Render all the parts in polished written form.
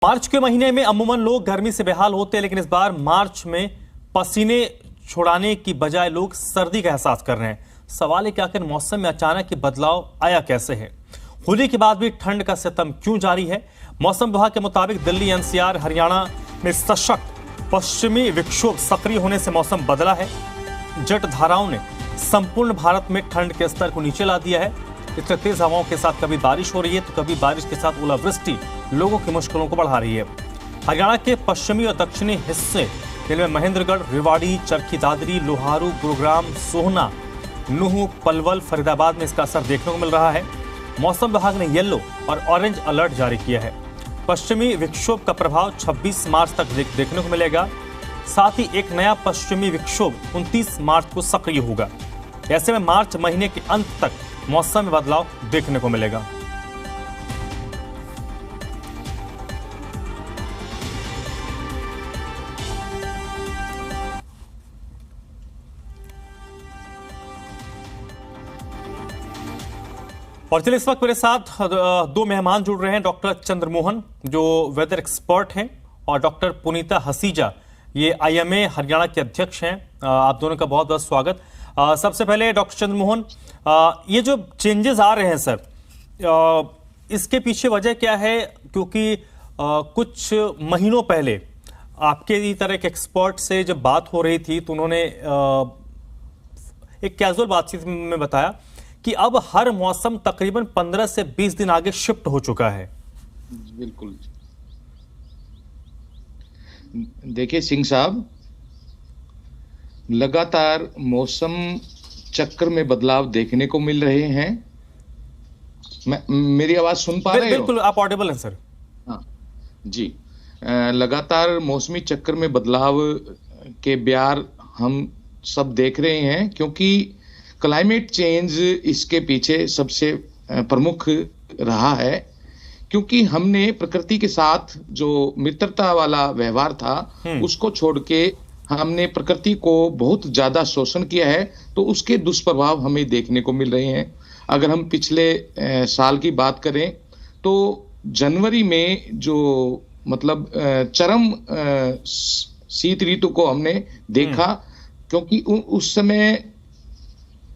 मार्च के महीने में अमूमन लोग गर्मी से बेहाल होते हैं, लेकिन इस बार मार्च में पसीने छुड़ाने की बजाय लोग सर्दी का एहसास कर रहे हैं। सवाल है कि आखिर मौसम में अचानक ये बदलाव आया कैसे है? होली के बाद भी ठंड का सितम क्यों जारी है? मौसम विभाग के मुताबिक दिल्ली, एनसीआर, हरियाणा में सशक्त पश्चिमी विक्षोभ सक्रिय होने से मौसम बदला है। जट धाराओं ने संपूर्ण भारत में ठंड के स्तर को नीचे ला दिया है। इससे तेज हवाओं के साथ कभी बारिश हो रही है तो कभी बारिश के साथ ओलावृष्टि लोगों की मुश्किलों को बढ़ा रही है। हरियाणा के पश्चिमी और दक्षिणी हिस्से जिनमें महेंद्रगढ़, रेवाड़ी, चरखी दादरी, लोहारू, गुरुग्राम, सोहना, नूह, पलवल, फरीदाबाद में इसका असर देखने को मिल रहा है। मौसम विभाग ने येलो और ऑरेंज अलर्ट जारी किया है। पश्चिमी विक्षोभ का प्रभाव 26 मार्च तक देखने को मिलेगा। साथ ही एक नया पश्चिमी विक्षोभ 29 मार्च को सक्रिय होगा। ऐसे में मार्च महीने के अंत तक मौसम में बदलाव देखने को मिलेगा। और चलिए इस वक्त मेरे साथ दो मेहमान जुड़ रहे हैं। डॉक्टर चंद्रमोहन जो वेदर एक्सपर्ट हैं और डॉक्टर पुनीता हसीजा ये आईएमए हरियाणा के अध्यक्ष हैं। आप दोनों का बहुत बहुत स्वागत। सबसे पहले डॉक्टर चंद्रमोहन, ये जो चेंजेस आ रहे हैं सर, इसके पीछे वजह क्या है? क्योंकि कुछ महीनों पहले आपके ही तरह के एक्सपर्ट से जब बात हो रही थी तो उन्होंने एक कैजुअल बातचीत में बताया कि अब हर मौसम तकरीबन 15 से 20 दिन आगे शिफ्ट हो चुका है। बिल्कुल। देखिए सिंह साहब, लगातार मौसम चक्र में बदलाव देखने को मिल रहे हैं। मेरी आवाज सुन पा रहे हो? बिल्कुल, आप ऑडिबल हैं सर। हाँ जी। लगातार मौसमी चक्र में बदलाव के ब्यार हम सब देख रहे हैं, क्योंकि क्लाइमेट चेंज इसके पीछे सबसे प्रमुख रहा है। क्योंकि हमने प्रकृति के साथ जो मित्रता वाला व्यवहार था उसको छोड़ के हमने प्रकृति को बहुत ज्यादा शोषण किया है, तो उसके दुष्प्रभाव हमें देखने को मिल रहे हैं। अगर हम पिछले साल की बात करें तो जनवरी में जो मतलब चरम शीत ऋतु को हमने देखा, क्योंकि उस समय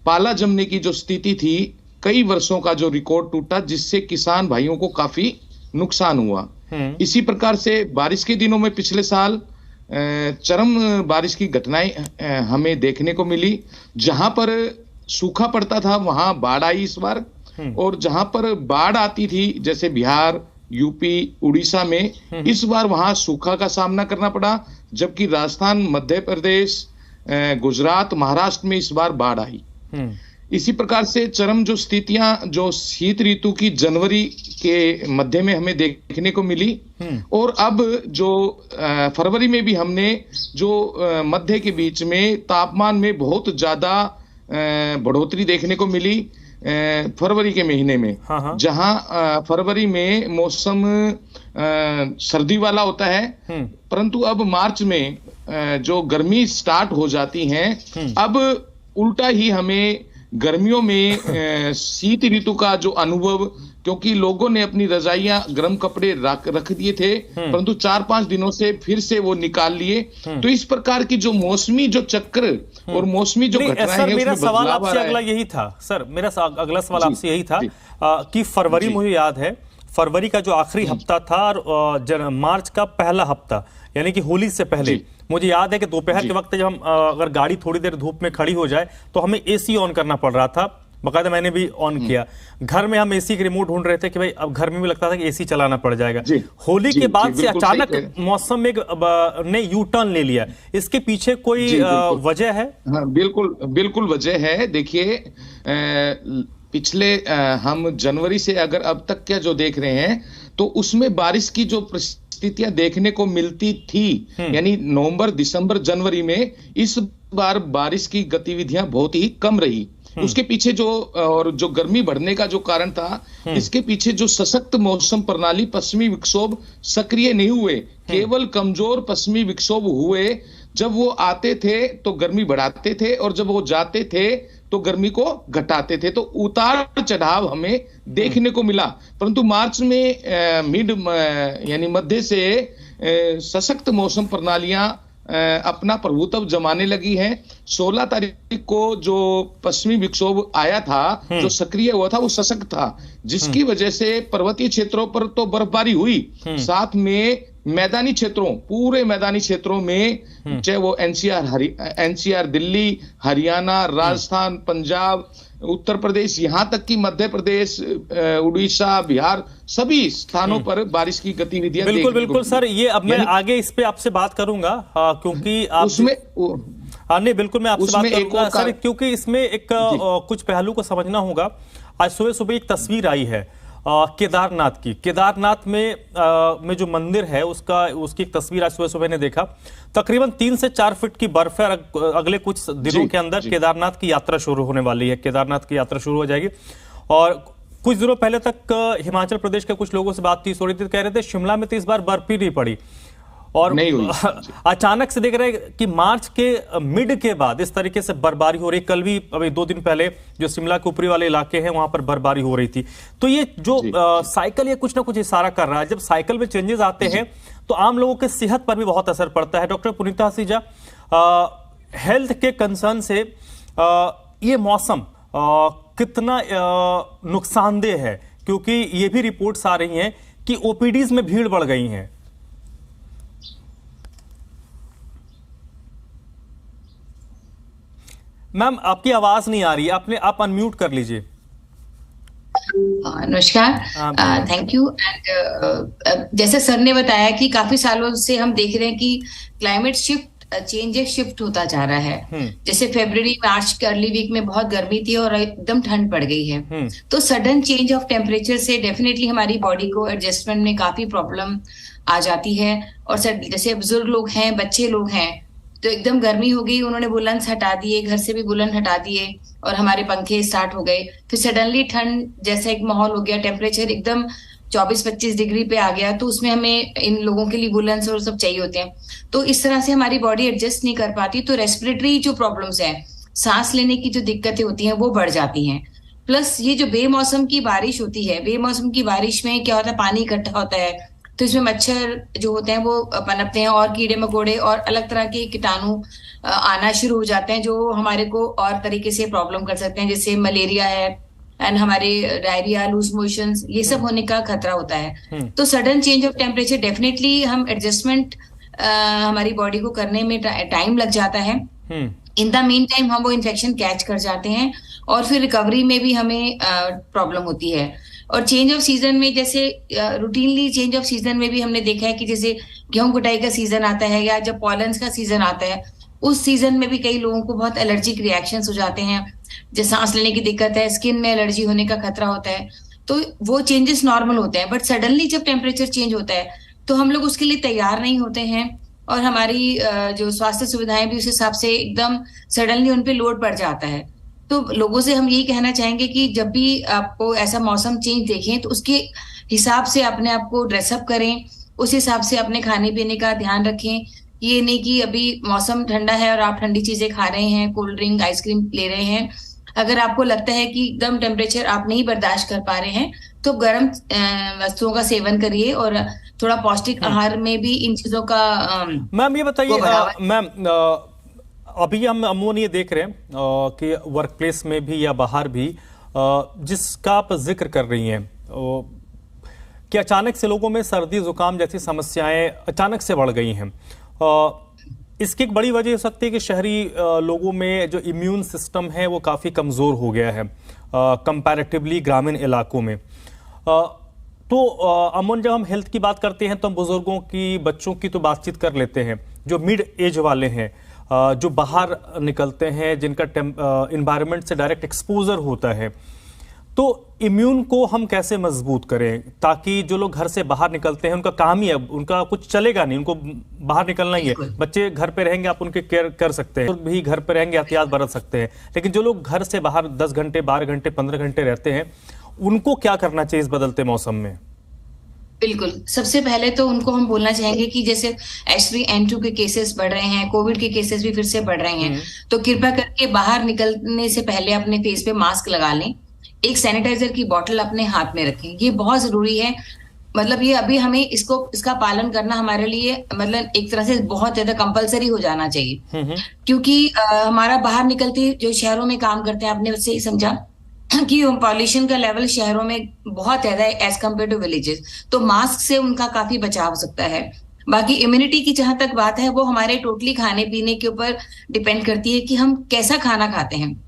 पाला जमने की जो स्थिति थी, कई वर्षों का जो रिकॉर्ड टूटा, जिससे किसान भाइयों को काफी नुकसान हुआ। इसी प्रकार से बारिश के दिनों में पिछले साल चरम बारिश की घटनाएं हमें देखने को मिली। जहां पर सूखा पड़ता था वहां बाढ़ आई इस बार, और जहां पर बाढ़ आती थी जैसे बिहार, यूपी, उड़ीसा में, इस बार वहां सूखा का सामना करना पड़ा। जबकि राजस्थान, मध्य प्रदेश, गुजरात, महाराष्ट्र में इस बार बाढ़ आई। इसी प्रकार से चरम जो स्थितियां जो शीत ऋतु की जनवरी के मध्य में हमें देखने को मिली, और अब जो फरवरी में भी हमने जो मध्य के बीच में तापमान में बहुत ज्यादा बढ़ोतरी देखने को मिली फरवरी के महीने में। जहां फरवरी में मौसम सर्दी वाला होता है, परंतु अब मार्च में जो गर्मी स्टार्ट हो जाती है, अब उल्टा ही हमें गर्मियों में शीत ऋतु का जो अनुभव, क्योंकि लोगों ने अपनी रजाइयां, गर्म कपड़े रख दिए थे, परंतु 4-5 दिनों से फिर से वो निकाल लिए। तो इस प्रकार की जो मौसमी जो चक्र और मौसमी जो घटनाएं हैं, मेरा सवाल आपसे अगला यही था सर, मेरा अगला सवाल आपसे यही था कि फरवरी, मुझे याद है फरवरी का जो आखिरी हफ्ता था और मार्च का पहला हफ्ता, यानी कि होली से पहले, मुझे याद है कि दोपहर के वक्त जब हम अगर गाड़ी थोड़ी देर धूप में खड़ी हो जाए तो हमें एसी ऑन करना पड़ रहा था। बकायदा मैंने भी ऑन किया। घर में हम एसी के रिमोट ढूंढ रहे थे कि भाई अब घर में भी लगता था कि एसी चलाना पड़ जाएगा। होली के बाद से अचानक मौसम में ने यू टर्न ले लिया। इसके पीछे कोई वजह है? हाँ, बिल्कुल वजह है। देखिए, पिछले हम जनवरी से अगर अब तक क्या जो देख रहे हैं, तो उसमें बारिश की जो परिस्थितियां देखने को मिलती थी, यानी नवंबर, दिसंबर, जनवरी में, इस बार बारिश की गतिविधियां बहुत ही कम रही। उसके पीछे जो गर्मी बढ़ने का जो कारण था, इसके पीछे जो सशक्त मौसम प्रणाली, पश्चिमी विक्षोभ सक्रिय नहीं हुए, केवल कमजोर पश्चिमी विक्षोभ हुए। जब वो आते थे तो गर्मी बढ़ाते थे, और जब वो जाते थे तो गर्मी को घटाते थे। तो उतार चढ़ाव हमें देखने को मिला, परंतु मार्च में यानी मध्य से सशक्त मौसम प्रणालियां अपना प्रभुत्व जमाने लगी हैं। 16 तारीख को जो पश्चिमी विक्षोभ आया था, जो सक्रिय हुआ था, वो सशक्त था, जिसकी वजह से पर्वतीय क्षेत्रों पर तो बर्फबारी हुई, साथ में मैदानी क्षेत्रों, पूरे मैदानी क्षेत्रों में, चाहे वो एनसीआर दिल्ली, हरियाणा, राजस्थान, पंजाब, उत्तर प्रदेश, यहां तक कि मध्य प्रदेश, उड़ीसा, बिहार, सभी स्थानों पर बारिश की गतिविधियां बिल्कुल बिल्कुल सर, ये अब मैं आगे इस पे आपसे बात करूंगा, क्योंकि आप उसमें नहीं, बिल्कुल मैं आपसे बात करूंगा सर, क्योंकि इसमें एक कुछ पहलू को समझना होगा। आज सुबह सुबह एक तस्वीर आई है केदारनाथ की। केदारनाथ में जो मंदिर है उसकी एक तस्वीर आज सुबह सुबह ने देखा। तकरीबन 3 से 4 फीट की बर्फ है। अगले कुछ दिनों के अंदर केदारनाथ की यात्रा शुरू होने वाली है। केदारनाथ की यात्रा शुरू हो जाएगी। और कुछ दिनों पहले तक हिमाचल प्रदेश के कुछ लोगों से बातचीत हो रही थी, कह रहे थे शिमला में तो इस बार बर्फ ही नहीं पड़ी। और अचानक से देख रहे हैं कि मार्च के मिड के बाद इस तरीके से बर्फबारी हो रही। कल भी, अभी 2 दिन पहले, जो शिमला के ऊपरी वाले इलाके हैं वहां पर बर्फबारी हो रही थी। तो ये जो साइकिल, ये कुछ ना कुछ इशारा कर रहा है। जब साइकिल में चेंजेस आते हैं तो आम लोगों के सेहत पर भी बहुत असर पड़ता है। डॉक्टर पुनीता हसीजा, हेल्थ के कंसर्न से ये मौसम कितना नुकसानदेह है, क्योंकि ये भी रिपोर्ट्स आ रही हैं कि ओपीडीज में भीड़ बढ़ गई है। मैम, आपकी आवाज नहीं आ रही है, आप अनम्यूट कर लीजिए। नमस्कार, थैंक यू। एंड जैसे सर ने बताया कि काफी सालों से हम देख रहे हैं कि क्लाइमेट शिफ्ट होता जा रहा है। जैसे फरवरी मार्च के अर्ली वीक में बहुत गर्मी थी और एकदम ठंड पड़ गई है। तो सडन चेंज ऑफ टेम्परेचर से डेफिनेटली हमारी बॉडी को एडजस्टमेंट में काफी प्रॉब्लम आ जाती है। और जैसे बुजुर्ग लोग हैं, बच्चे लोग हैं, तो एकदम गर्मी हो गई, उन्होंने बुलंद हटा दिए, घर से भी बुलंद हटा दिए और हमारे पंखे स्टार्ट हो गए। फिर सडनली ठंड जैसा एक माहौल हो गया, टेम्परेचर एकदम 24-25 डिग्री पे आ गया, तो उसमें हमें इन लोगों के लिए बुलंद और सब चाहिए होते हैं। तो इस तरह से हमारी बॉडी एडजस्ट नहीं कर पाती, तो रेस्पिरेटरी जो प्रॉब्लम्स हैं, सांस लेने की जो दिक्कतें होती हैं, वो बढ़ जाती हैं। प्लस ये जो बेमौसम की बारिश होती है, बेमौसम की बारिश में क्या होता है, पानी इकट्ठा होता है, तो इसमें मच्छर जो होते हैं वो पनपते हैं और कीड़े मकोड़े और अलग तरह के कीटाणु आना शुरू हो जाते हैं, जो हमारे को और तरीके से प्रॉब्लम कर सकते हैं, जैसे मलेरिया है एंड हमारे डायरिया, लूज मोशंस, ये सब होने का खतरा होता है। तो sudden change of temperature definitely हम एडजस्टमेंट हमारी बॉडी को करने में टाइम लग जाता है। इन द मीन टाइम हम वो इन्फेक्शन कैच कर जाते हैं और फिर रिकवरी में भी हमें प्रॉब्लम होती है। और चेंज ऑफ सीजन में, जैसे रूटीनली चेंज ऑफ सीजन में भी हमने देखा है कि जैसे गेहूं कटाई का सीजन आता है या जब पॉलन्स का सीजन आता है, उस सीजन में भी कई लोगों को बहुत एलर्जिक रिएक्शंस हो जाते हैं, जैसे सांस लेने की दिक्कत है, स्किन में एलर्जी होने का खतरा होता है। तो वो चेंजेस नॉर्मल होते हैं, बट सडनली जब टेम्परेचर चेंज होता है तो हम लोग उसके लिए तैयार नहीं होते हैं और हमारी जो स्वास्थ्य सुविधाएं भी उस हिसाब से एकदम सडनली उन पे लोड पड़ जाता है। तो लोगों से हम यही कहना चाहेंगे कि जब भी आपको ऐसा मौसम चेंज देखें तो उसके हिसाब से अपने आप को ड्रेसअप करें, उस हिसाब से अपने खाने पीने का ध्यान रखें। ये नहीं कि अभी मौसम ठंडा है और आप ठंडी चीजें खा रहे हैं, कोल्ड ड्रिंक, आइसक्रीम ले रहे हैं। अगर आपको लगता है कि एकदम टेम्परेचर आप नहीं बर्दाश्त कर पा रहे हैं तो गर्म वस्तुओं का सेवन करिए और थोड़ा पौष्टिक आहार में भी इन चीजों का मैम ये बताइए, मैम अभी हम अमूमन ये देख रहे हैं कि वर्क प्लेस में भी या बाहर भी जिसका आप जिक्र कर रही हैं कि अचानक से लोगों में सर्दी जुकाम जैसी समस्याएं अचानक से बढ़ गई हैं। इसकी एक बड़ी वजह हो सकती है कि शहरी लोगों में जो इम्यून सिस्टम है वो काफ़ी कमज़ोर हो गया है कंपैरेटिवली ग्रामीण इलाकों में। तो अमूमन जब हम हेल्थ की बात करते हैं तो हम बुजुर्गों की, बच्चों की तो बातचीत कर लेते हैं, जो मिड एज वाले हैं, जो बाहर निकलते हैं, जिनका एनवायरनमेंट से डायरेक्ट एक्सपोजर होता है, तो इम्यून को हम कैसे मजबूत करें ताकि जो लोग घर से बाहर निकलते हैं, उनका काम ही है, उनका कुछ चलेगा नहीं, उनको बाहर निकलना ही है। बच्चे घर पे रहेंगे, आप उनके केयर कर सकते हैं, भी घर पे रहेंगे, एहतियात बरत सकते हैं, लेकिन जो लोग घर से बाहर 10 घंटे, 12 घंटे, 15 घंटे रहते हैं, उनको क्या करना चाहिए इस बदलते मौसम में? बिल्कुल, सबसे पहले तो उनको हम बोलना चाहेंगे कि जैसे H3N2 के केसेस बढ़ रहे हैं, कोविड के केसेस भी फिर से बढ़ रहे हैं, तो कृपया करके बाहर निकलने से पहले अपने फेस पे मास्क लगा लें, एक सैनिटाइजर की बोतल अपने हाथ में रखें, ये बहुत जरूरी है। मतलब ये अभी हमें इसका पालन करना हमारे लिए मतलब एक तरह से बहुत ज्यादा कंपलसरी हो जाना चाहिए, क्योंकि हमारा बाहर निकलते जो शहरों में काम करते हैं, आपने उससे ही समझा कि पॉल्यूशन का लेवल शहरों में बहुत ज्यादा है एज कम्पेयर टू विलेजेस, तो मास्क से उनका काफी बचाव हो सकता है। बाकी इम्यूनिटी की जहां तक बात है, वो हमारे टोटली खाने पीने के ऊपर डिपेंड करती है कि हम कैसा खाना खाते हैं।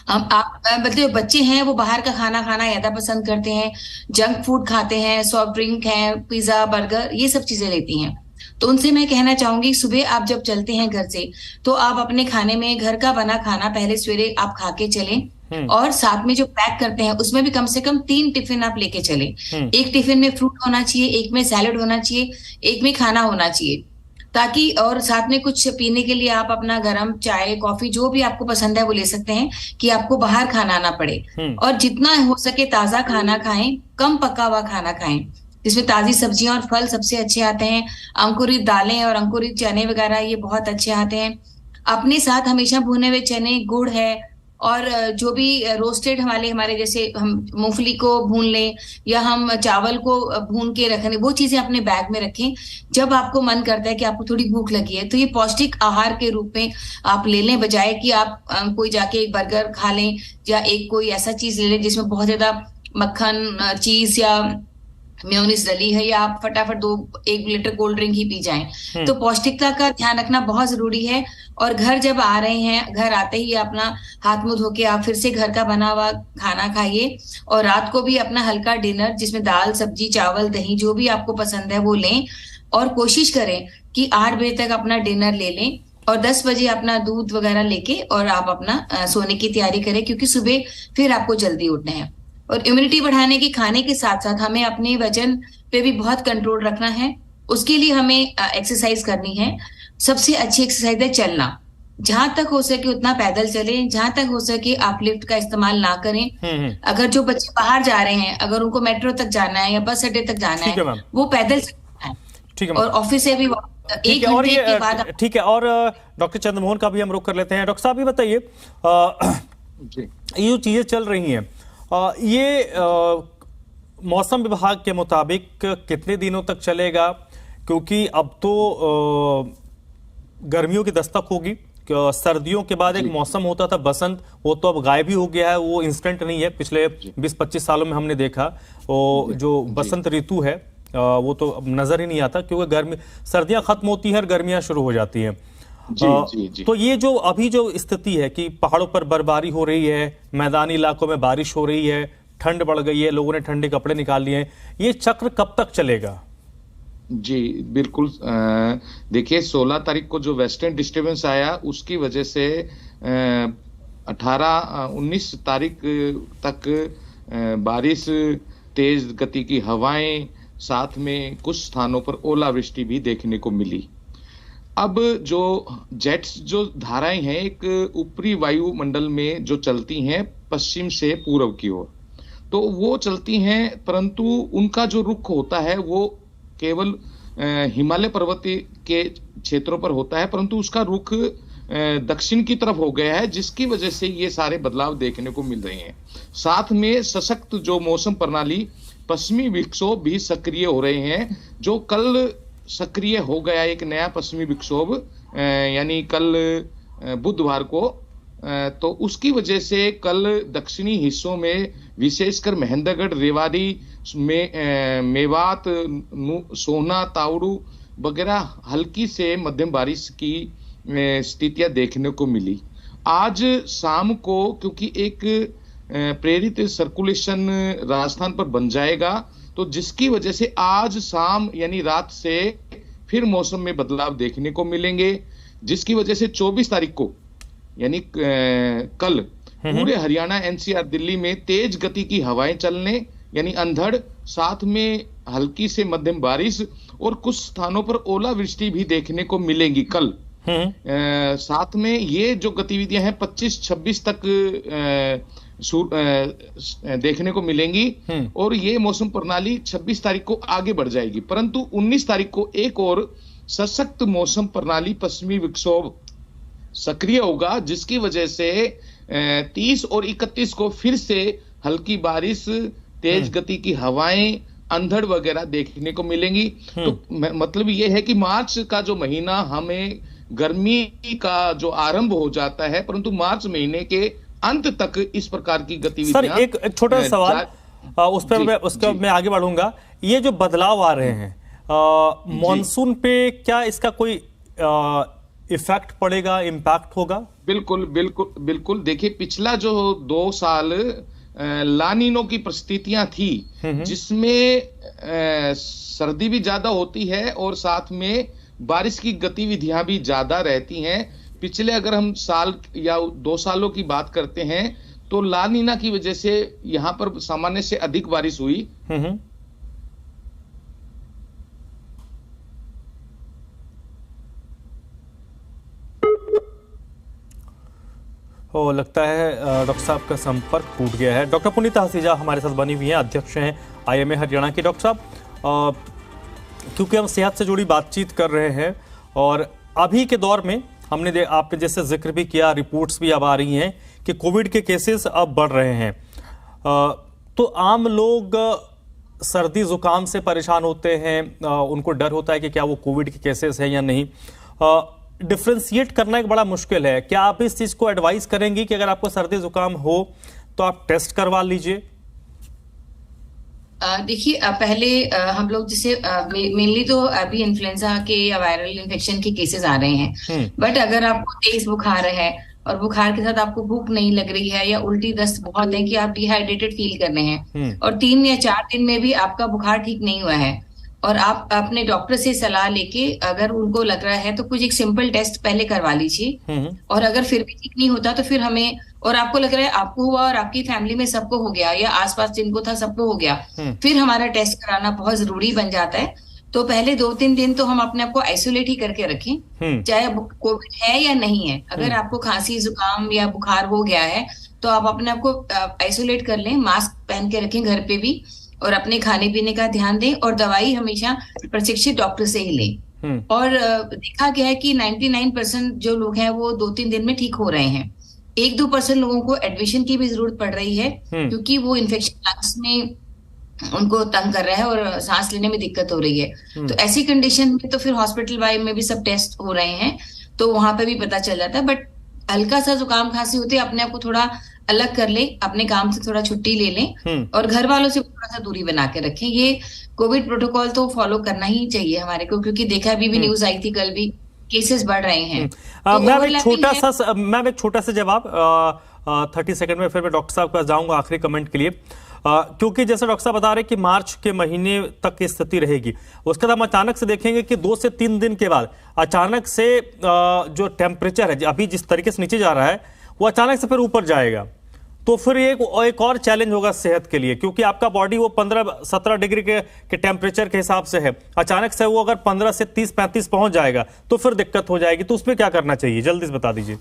हम आप जो बच्चे हैं वो बाहर का खाना खाना ज्यादा पसंद करते हैं, जंक फूड खाते हैं, सॉफ्ट ड्रिंक है, पिज्जा बर्गर ये सब चीजें लेती हैं। तो उनसे मैं कहना चाहूंगी, सुबह आप जब चलते हैं घर से, तो आप अपने खाने में घर का बना खाना पहले सवेरे आप खा के चलें, और साथ में जो पैक करते हैं उसमें भी कम से कम 3 टिफिन आप लेके चलें। एक टिफिन में फ्रूट होना चाहिए, एक में सैलेड होना चाहिए, एक में खाना होना चाहिए, ताकि और साथ में कुछ पीने के लिए आप अपना गरम चाय कॉफी जो भी आपको पसंद है वो ले सकते हैं, कि आपको बाहर खाना ना पड़े। और जितना हो सके ताजा खाना खाएं, कम पका हुआ खाना खाएं, जिसमें ताजी सब्जियां और फल सबसे अच्छे आते हैं, अंकुरित दालें और अंकुरित चने वगैरह ये बहुत अच्छे आते हैं। अपने साथ हमेशा भुने हुए चने, गुड़ है, और जो भी रोस्टेड हमारे जैसे हम मूंगफली को भून लें या हम चावल को भून के रखें, वो चीजें अपने बैग में रखें। जब आपको मन करता है कि आपको थोड़ी भूख लगी है, तो ये पौष्टिक आहार के रूप में आप ले लें, बजाय कि आप कोई जाके एक बर्गर खा लें या एक कोई ऐसा चीज ले लें जिसमें बहुत ज्यादा मक्खन चीज या मेयोनीज डली है, या आप फटाफट 1 लीटर कोल्ड ड्रिंक ही पी जाएं। तो पौष्टिकता का ध्यान रखना बहुत जरूरी है। और घर जब आ रहे हैं, घर आते ही अपना हाथ मुंह धो के आप फिर से घर का बना हुआ खाना खाइए, और रात को भी अपना हल्का डिनर जिसमें दाल सब्जी चावल दही जो भी आपको पसंद है वो लें, और कोशिश करें कि 8 बजे तक अपना डिनर ले लें, और 10 बजे अपना दूध वगैरह लेके और आप अपना सोने की तैयारी करें, क्योंकि सुबह फिर आपको जल्दी उठना है। और इम्यूनिटी बढ़ाने के खाने के साथ साथ हमें अपने वजन पे भी बहुत कंट्रोल रखना है। उसके लिए हमें एक्सरसाइज करनी है। सबसे अच्छी एक्सरसाइज है चलना, जहां तक हो सके उतना पैदल चलें, जहां तक हो सके आप लिफ्ट का इस्तेमाल ना करें। अगर जो बच्चे बाहर जा रहे हैं, अगर उनको मेट्रो तक जाना है या बस अड्डे तक जाना है, वो पैदल चलना है। ठीक है, और ऑफिस से भी 1 घंटे के बाद। ठीक है, और डॉक्टर चंद्रमोहन का भी हम रुख कर लेते हैं। डॉक्टर साहब ये बताइए, ये जो चीजें चल रही हैं, ये मौसम विभाग के मुताबिक कितने दिनों तक चलेगा? क्योंकि अब तो गर्मियों की दस्तक होगी, सर्दियों के बाद एक मौसम होता था बसंत, वो तो अब गायब ही हो गया है, वो इंस्टेंट नहीं है। पिछले 20-25 सालों में हमने देखा वो जो बसंत ऋतु है वो तो अब नजर ही नहीं आता, क्योंकि सर्दियां खत्म होती हैं और गर्मियां शुरू हो जाती हैं। जी। तो ये जो अभी जो स्थिति है कि पहाड़ों पर बर्फबारी हो रही है, मैदानी इलाकों में बारिश हो रही है, ठंड बढ़ गई है, लोगों ने ठंडे कपड़े निकाल लिए हैं, ये चक्र कब तक चलेगा? जी बिल्कुल, देखिए 16 तारीख को जो वेस्टर्न डिस्टर्बेंस आया उसकी वजह से 19 तारीख तक बारिश, तेज गति की हवाएं, साथ में कुछ स्थानों पर ओलावृष्टि भी देखने को मिली। अब जो जेट्स जो धाराएं हैं एक ऊपरी वायुमंडल में जो चलती हैं पश्चिम से पूर्व की ओर, तो वो चलती हैं, परंतु उनका जो रुख होता है वो केवल हिमालय पर्वतीय के क्षेत्रों पर होता है, परंतु उसका रुख दक्षिण की तरफ हो गया है, जिसकी वजह से ये सारे बदलाव देखने को मिल रहे हैं। साथ में सशक्त जो मौसम प्रणाली पश्चिमी विक्षोभ भी सक्रिय हो रहे हैं, जो कल सक्रिय हो गया एक नया पश्चिमी विक्षोभ, यानी कल बुधवार को, तो उसकी वजह से कल दक्षिणी हिस्सों में विशेषकर महेंद्रगढ़, रेवाड़ी में मेवात, सोहना, तावड़ू वगैरह हल्की से मध्यम बारिश की स्थितियां देखने को मिली। आज शाम को क्योंकि एक प्रेरित सर्कुलेशन राजस्थान पर बन जाएगा, तो जिसकी वजह से आज शाम यानी रात से फिर मौसम में बदलाव देखने को मिलेंगे, जिसकी वजह से 24 तारीख को यानी कल पूरे हरियाणा, एनसीआर, दिल्ली में तेज गति की हवाएं चलने यानी अंधड़, साथ में हल्की से मध्यम बारिश और कुछ स्थानों पर ओलावृष्टि भी देखने को मिलेंगी कल। साथ में ये जो गतिविधियां हैं 25-26 तक देखने को मिलेंगी और ये मौसम प्रणाली 26 तारीख को आगे बढ़ जाएगी। परंतु 19 तारीख को एक और सशक्त मौसम प्रणाली पश्चिमी विक्षोभ सक्रिय होगा, जिसकी वजह से 30 और 31 को फिर से हल्की बारिश, तेज गति की हवाएं, अंधड़ वगैरह देखने को मिलेंगी। तो मतलब ये है कि मार्च का जो महीना हमें गर्मी का जो आरंभ हो जाता है, परंतु मार्च महीने के अंत तक इस प्रकार की गतिविधियां। सर एक छोटा सा सवाल उस पर मैं आगे बढ़ूंगा। ये जो बदलाव आ रहे हैं मॉनसून पे, क्या इसका कोई इफेक्ट पड़ेगा, इम्पैक्ट होगा? बिल्कुल बिल्कुल बिल्कुल। देखिए, पिछला जो 2 साल लानिनो की परिस्थितियां थी, जिसमें सर्दी भी ज्यादा होती है और साथ में बारिश की गतिविधियां भी ज्यादा रहती हैं। पिछले अगर हम साल या 2 सालों की बात करते हैं तो लानिना की वजह से यहाँ पर सामान्य से अधिक बारिश हुई। लगता है डॉक्टर साहब का संपर्क टूट गया है। डॉक्टर पुनीता हसीजा हमारे साथ बनी हुई हैं, अध्यक्ष हैं IMA हरियाणा की। डॉक्टर साहब, क्योंकि हम सेहत से जुड़ी बातचीत कर रहे हैं और अभी के दौर में आपने जैसे जिक्र भी किया, रिपोर्ट्स भी अब आ रही हैं कि कोविड के केसेस अब बढ़ रहे हैं, तो आम लोग सर्दी जुकाम से परेशान होते हैं, उनको डर होता है कि क्या वो कोविड के केसेस हैं या नहीं। डिफ्रेंशिएट करना एक बड़ा मुश्किल है। क्या आप इस चीज को एडवाइस करेंगी कि अगर आपको सर्दी जुकाम हो तो आप टेस्ट करवा लीजिए? देखिए, पहले हम लोग जैसे मेनली तो अभी इन्फ्लुएंजा के या वायरल इन्फेक्शन के केसेस आ रहे हैं, बट अगर आपको तेज बुखार है और बुखार के साथ आपको भूख नहीं लग रही है या उल्टी दस्त बहुत है कि आप डिहाइड्रेटेड फील कर रहे हैं और 3 या 4 दिन में भी आपका बुखार ठीक नहीं हुआ है और आप अपने डॉक्टर से सलाह लेके अगर उनको लग रहा है तो कुछ एक सिंपल टेस्ट पहले करवा लीजिए। और अगर फिर भी ठीक नहीं होता तो फिर हमें, और आपको लग रहा है आपको हुआ और आपकी फैमिली में सबको हो गया या आसपास जिनको था सबको हो गया, फिर हमारा टेस्ट कराना बहुत जरूरी बन जाता है। तो पहले 2-3 दिन तो हम अपने आप को आइसोलेट ही करके रखें, चाहे कोविड है या नहीं है। अगर आपको खांसी जुकाम या बुखार हो गया है तो आप अपने आप को आइसोलेट कर लें, मास्क पहन के रखें घर पे भी, और अपने खाने पीने का ध्यान दें और दवाई हमेशा प्रशिक्षित डॉक्टर से ही लें। और देखा गया है कि 99% जो लोग हैं वो 2-3 दिन में ठीक हो रहे हैं। 1-2% लोगों को एडमिशन की भी जरूरत पड़ रही है क्योंकि वो इन्फेक्शन लंग्स में उनको तंग कर रहा है और सांस लेने में दिक्कत हो रही है। तो ऐसी कंडीशन में तो फिर हॉस्पिटल वाइज में भी सब टेस्ट हो रहे हैं, तो वहां पे भी पता चल जाता है। बट हल्का सा जुकाम खांसी होते अपने आप को थोड़ा अलग कर ले, अपने काम से थोड़ा छुट्टी ले लें और घर वालों से थोड़ा सा दूरी बना के रखें। ये कोविड प्रोटोकॉल तो फॉलो करना ही चाहिए हमारे को, क्योंकि देखा अभी भी न्यूज आई थी, कल भी केसेस बढ़ रहे हैं। तो मैं एक छोटा सा जवाब 30 सेकंड में, फिर मैं डॉक्टर साहब के पास जाऊंगा आखिरी कमेंट के लिए, क्योंकि जैसे डॉक्टर साहब बता रहे कि मार्च के महीने तक की स्थिति रहेगी, उसके बाद हम अचानक से देखेंगे कि 2 से 3 दिन के बाद अचानक से जो टेम्परेचर है अभी जिस तरीके से नीचे जा रहा है वो अचानक से फिर ऊपर जाएगा। तो फिर एक और चैलेंज होगा सेहत के लिए, क्योंकि आपका बॉडी वो 15-17 डिग्री के टेम्परेचर के हिसाब से है, अचानक से वो अगर 15 से 30-35 पहुंच जाएगा तो फिर दिक्कत हो जाएगी। तो उसमें क्या करना चाहिए, जल्दी से बता दीजिए।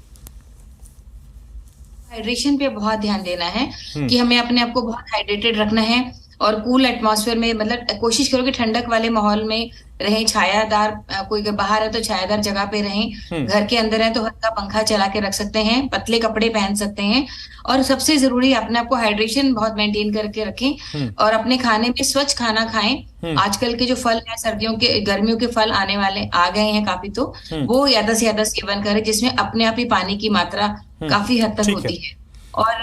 हाइड्रेशन पे बहुत ध्यान देना है कि हमें अपने आप को बहुत हाइड्रेटेड रखना है और कूल एटमॉस्फेयर में, मतलब कोशिश करो कि ठंडक वाले माहौल में रहें, छायादार, कोई बाहर है तो छायादार जगह पे रहें, घर के अंदर है तो हल्का पंखा चला के रख सकते हैं, पतले कपड़े पहन सकते हैं और सबसे जरूरी अपने आप को हाइड्रेशन बहुत मेंटेन करके रखें और अपने खाने में स्वच्छ खाना खाएं। आजकल के जो फल है, सर्दियों के गर्मियों के फल आने वाले आ गए हैं काफी, तो वो ज्यादा से ज्यादा सेवन करें जिसमें अपने आप ही पानी की मात्रा काफी हद तक होती है। और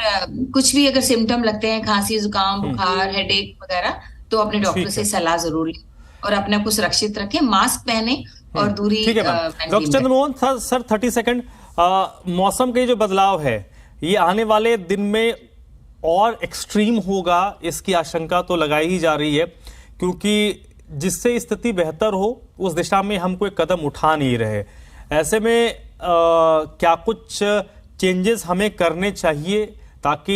कुछ भी अगर सिम्टम लगते हैं, खांसी जुकाम बुखार हेडेक वगैरह, तो अपने डॉक्टर से सलाह जरूर लें और अपने आप को सुरक्षित रखें, मास्क पहने और दूरी। डॉक्टर चंद्रमोहन सर 30 सेकंड, मौसम के जो बदलाव है ये आने वाले दिन में और एक्सट्रीम होगा, इसकी आशंका तो लगाई ही जा रही है, क्योंकि जिससे स्थिति बेहतर हो उस दिशा में हम कोई कदम उठा नहीं रहे। ऐसे में क्या कुछ चेंजेस हमें करने चाहिए ताकि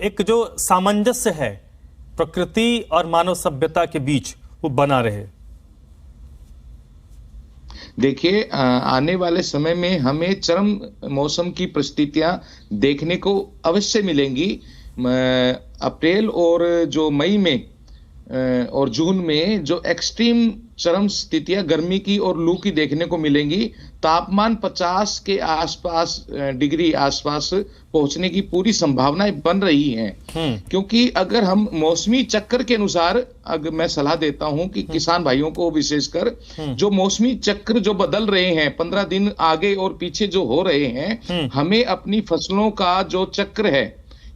एक जो सामंजस्य है प्रकृति और मानव सभ्यता के बीच वो बना रहे? देखिए, आने वाले समय में हमें चरम मौसम की परिस्थितियां देखने को अवश्य मिलेंगी, अप्रैल और जो मई में और जून में जो एक्सट्रीम चरम स्थितियां गर्मी की और लू की देखने को मिलेंगी। तापमान 50 के आसपास डिग्री आसपास पहुंचने की पूरी संभावनाएं बन रही हैं। क्योंकि अगर हम मौसमी चक्र के अनुसार, अगर मैं सलाह देता हूं कि किसान भाइयों को विशेषकर, जो मौसमी चक्र जो बदल रहे हैं 15 दिन आगे और पीछे जो हो रहे हैं, हमें अपनी फसलों का जो चक्र है,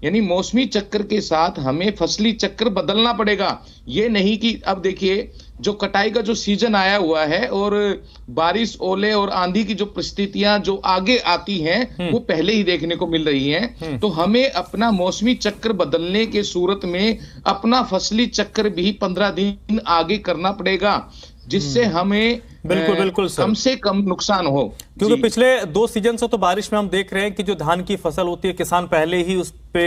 यानी मौसमी चक्र के साथ हमें फसली चक्र बदलना पड़ेगा। ये नहीं कि अब देखिए जो कटाई का जो सीजन आया हुआ है और बारिश, ओले और आंधी की जो परिस्थितियां जो आगे आती हैं वो पहले ही देखने को मिल रही हैं। तो हमें अपना मौसमी चक्र बदलने के सूरत में अपना फसली चक्र भी 15 दिन आगे करना पड़ेगा, जिससे हमें बिल्कुल सर, कम से कम नुकसान हो। क्योंकि पिछले 2 सीजन से तो बारिश में हम देख रहे हैं कि जो धान की फसल होती है किसान पहले ही उस पे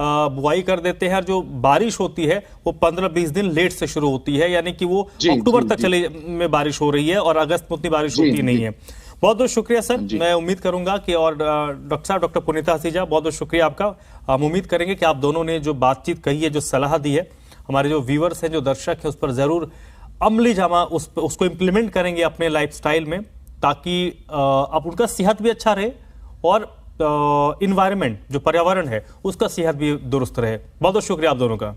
बुआई कर देते हैं, और जो बारिश होती है वो 15-20 दिन लेट से शुरू होती है, यानी कि वो अक्टूबर तक चले में बारिश हो रही है और अगस्त में उतनी बारिश होती नहीं है। बहुत बहुत शुक्रिया सर। मैं उम्मीद करूंगा कि, और डॉक्टर साहब, डॉक्टर पुनीता हसीजा, बहुत बहुत शुक्रिया आपका। हम उम्मीद करेंगे कि आप दोनों ने जो बातचीत कही है, जो सलाह दी है, हमारे जो व्यूअर्स हैं, जो दर्शक है, उस पर जरूर अमली जामा उसको इम्प्लीमेंट करेंगे अपने लाइफस्टाइल में, ताकि अब उनका सेहत भी अच्छा रहे और इन्वायरमेंट, जो पर्यावरण है, उसका सेहत भी दुरुस्त रहे। बहुत बहुत शुक्रिया आप दोनों का।